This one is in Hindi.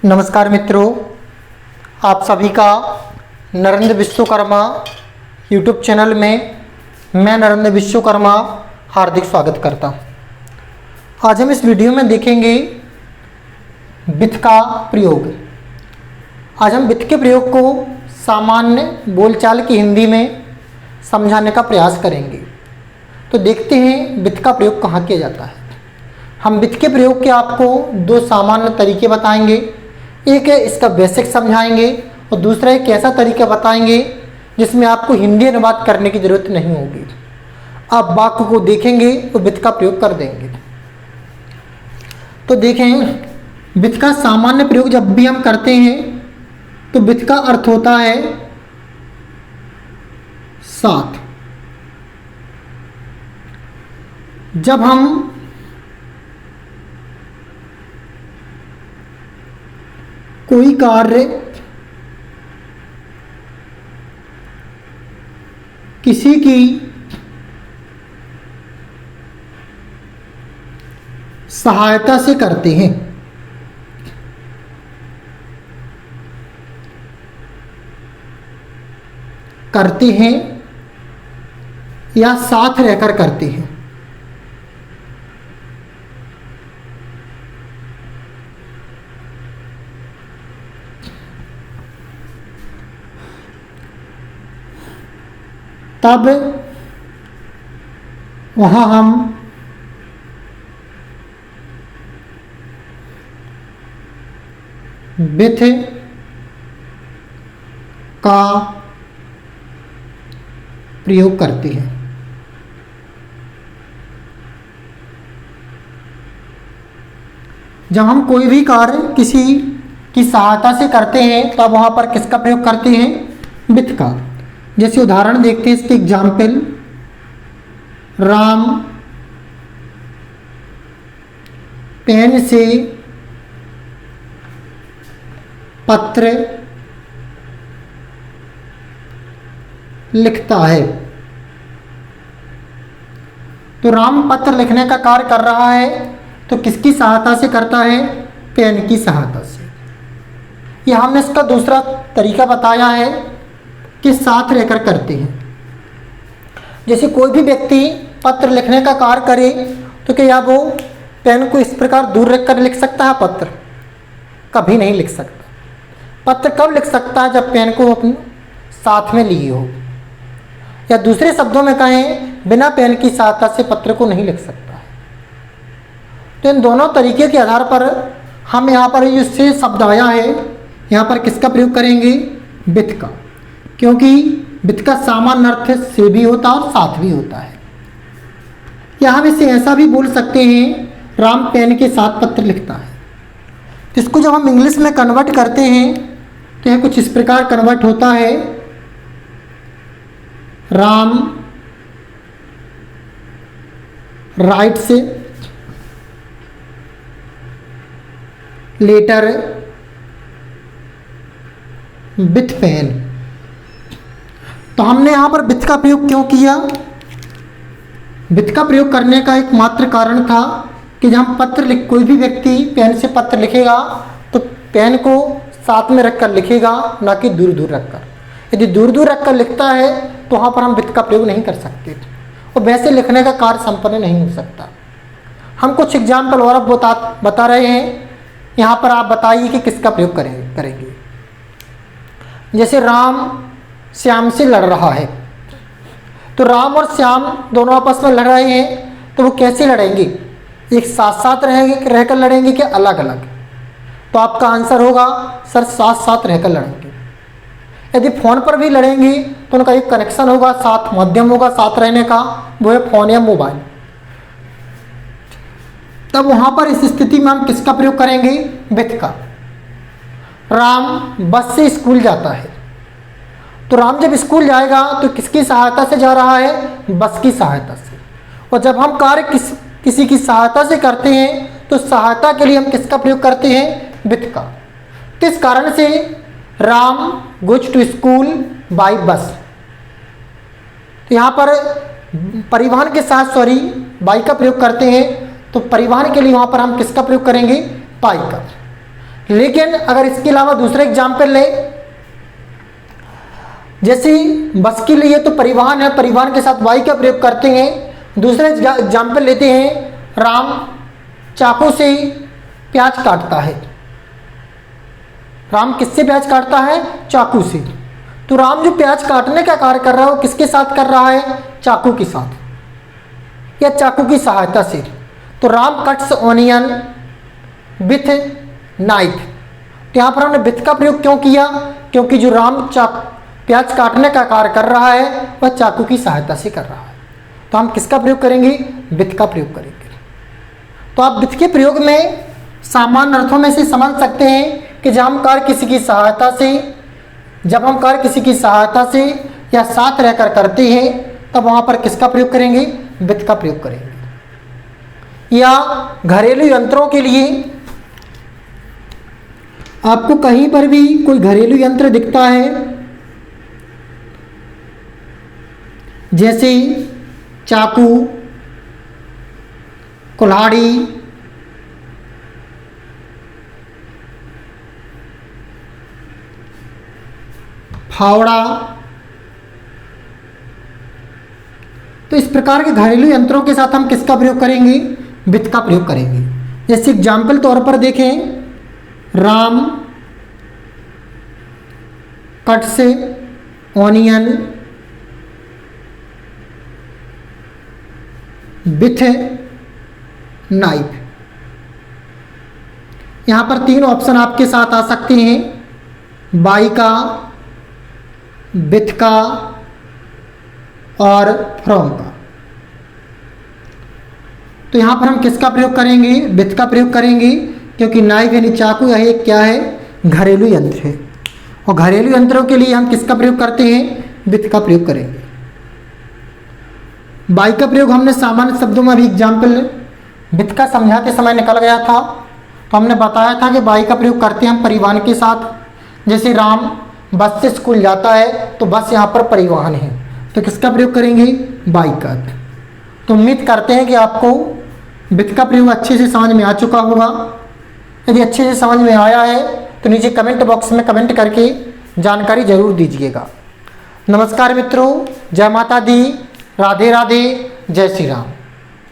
नमस्कार मित्रों, आप सभी का नरेंद्र विश्वकर्मा यूट्यूब चैनल में मैं नरेंद्र विश्वकर्मा हार्दिक स्वागत करता हूँ। आज हम इस वीडियो में देखेंगे वित्त का प्रयोग। आज हम वित्त के प्रयोग को सामान्य बोलचाल की हिंदी में समझाने का प्रयास करेंगे। तो देखते हैं वित्त का प्रयोग कहाँ किया जाता है। हम वित्त के प्रयोग के आपको दो सामान्य तरीके बताएंगे। एक है इसका बेसिक समझाएंगे और दूसरा एक ऐसा तरीका बताएंगे जिसमें आपको हिंदी अनुवाद करने की जरूरत नहीं होगी। आप वाक्य को देखेंगे तो वित्त का प्रयोग कर देंगे। तो देखें, वित्त का सामान्य प्रयोग जब भी हम करते हैं तो वित्त का अर्थ होता है साथ। जब हम कोई कार्य किसी की सहायता से करते हैं या साथ रहकर करते हैं, तब वहाँ हम वित्त का प्रयोग करते हैं। जब हम कोई भी कार्य किसी की सहायता से करते हैं तब वहाँ पर किसका प्रयोग करते हैं? वित्त का। जैसे उदाहरण देखते हैं इसके एग्जाम्पल। राम पेन से पत्र लिखता है। तो राम पत्र लिखने का कार्य कर रहा है तो किसकी सहायता से करता है? पेन की सहायता से। यह हमने इसका दूसरा तरीका बताया है कि साथ रहकर करते हैं। जैसे कोई भी व्यक्ति पत्र लिखने का कार्य करे तो क्या वो पेन को इस प्रकार दूर रखकर लिख सकता है? पत्र कभी नहीं लिख सकता। पत्र कब लिख सकता है? जब पेन को अपने साथ में लिए हो, या दूसरे शब्दों में कहें बिना पेन की सहायता से पत्र को नहीं लिख सकता है। तो इन दोनों तरीके के आधार पर हम यहाँ पर इससे शब्द आया है, यहाँ पर किसका प्रयोग करेंगे? वित्त का। क्योंकि वित्त का सामान्य अर्थ से भी होता है और साथ भी होता है। या हम इसे ऐसा भी बोल सकते हैं, राम पेन के साथ पत्र लिखता है। इसको जब हम इंग्लिश में कन्वर्ट करते हैं तो यह कुछ इस प्रकार कन्वर्ट होता है, Ram writes letter with pen. तो हमने यहाँ पर वित्त का प्रयोग क्यों किया? वित्त का प्रयोग करने का एकमात्र कारण था कि जब हम कोई भी व्यक्ति पेन से पत्र लिखेगा तो पेन को साथ में रखकर लिखेगा, ना कि दूर दूर रखकर। यदि दूर दूर रखकर लिखता है तो वहाँ पर हम वित्त का प्रयोग नहीं कर सकते और वैसे लिखने का कार्य संपन्न नहीं हो सकता। हम कुछ एग्जाम्पल और अब बता रहे हैं। यहाँ पर आप बताइए कि किसका प्रयोग करेंगे। जैसे राम श्याम से लड़ रहा है, तो राम और श्याम दोनों आपस में लड़ रहे हैं, तो वो कैसे लड़ेंगे? एक साथ साथ रहकर लड़ेंगे कि अलग अलग? तो आपका आंसर होगा सर साथ साथ रहकर लड़ेंगे। यदि फ़ोन पर भी लड़ेंगे तो उनका एक कनेक्शन होगा, साथ माध्यम होगा साथ रहने का, वो है फ़ोन या मोबाइल। तब वहाँ पर इस स्थिति में हम किसका प्रयोग करेंगे? वित्त का। राम बस से स्कूल जाता है, तो राम जब स्कूल जाएगा तो किसकी सहायता से जा रहा है? बस की सहायता से। और जब हम कार्य किसी की सहायता से करते हैं तो सहायता के लिए हम किसका प्रयोग करते हैं? वित्त का। तो इस कारण से Ram goes to school by bus. तो यहाँ पर परिवहन के साथ बाई का प्रयोग करते हैं, तो परिवहन के लिए वहाँ पर हम किसका प्रयोग करेंगे? बाई का। लेकिन अगर इसके अलावा दूसरा एग्जाम्पल ले, जैसे बस के लिए तो परिवहन है, परिवहन के साथ वाई का प्रयोग करते हैं। दूसरा एग्जाम्पल लेते हैं, राम चाकू से प्याज काटता है। राम किससे प्याज काटता है? चाकू से। तो राम जो प्याज काटने का कार्य कर रहा है वो किसके साथ कर रहा है? चाकू के साथ या चाकू की सहायता से। तो Ram cuts onion with knife. तो यहाँ पर हमने विथ का प्रयोग क्यों किया? क्योंकि जो राम प्याज काटने का कार्य कर रहा है वह चाकू की सहायता से कर रहा है। तो हम किसका प्रयोग करेंगे? विथ का प्रयोग करेंगे। तो आप विथ के प्रयोग में सामान्य अर्थों में से समझ सकते हैं कि जब हम कार्य किसी की सहायता से या साथ रहकर करते हैं तब वहाँ पर किसका प्रयोग करेंगे? विथ का प्रयोग करेंगे। या घरेलू यंत्रों के लिए आपको कहीं पर भी कोई घरेलू यंत्र दिखता है, जैसे चाकू, कुल्हाड़ी, फावड़ा, तो इस प्रकार के घरेलू यंत्रों के साथ हम किसका प्रयोग करेंगे? विथ का प्रयोग करेंगे। जैसे एग्जाम्पल तौर पर देखें, Ram cuts onion with knife. यहाँ पर 3 ऑप्शन आपके साथ आ सकते हैं, बाई का, विथ का और फ्रॉम का। तो यहाँ पर हम किसका प्रयोग करेंगे? विथ का प्रयोग करेंगे, क्योंकि नाइफ यानी चाकू यह एक क्या है? घरेलू यंत्र है। और घरेलू यंत्रों के लिए हम किसका प्रयोग करते हैं? विथ का प्रयोग करेंगे। बाई का प्रयोग हमने सामान्य शब्दों में भी एग्जाम्पल विथ का समझाते समय निकल गया था। तो हमने बताया था कि बाई का प्रयोग करते हैं हम परिवहन के साथ। जैसे राम बस से स्कूल जाता है तो बस यहाँ पर परिवहन है, तो किसका प्रयोग करेंगे? बाई का। तो उम्मीद करते हैं कि आपको विथ का प्रयोग अच्छे से समझ में आ चुका होगा। यदि अच्छे से समझ में आया है तो नीचे कमेंट बॉक्स में कमेंट करके जानकारी जरूर दीजिएगा। नमस्कार मित्रों, जय माता दी, राधे राधे, जय श्री राम।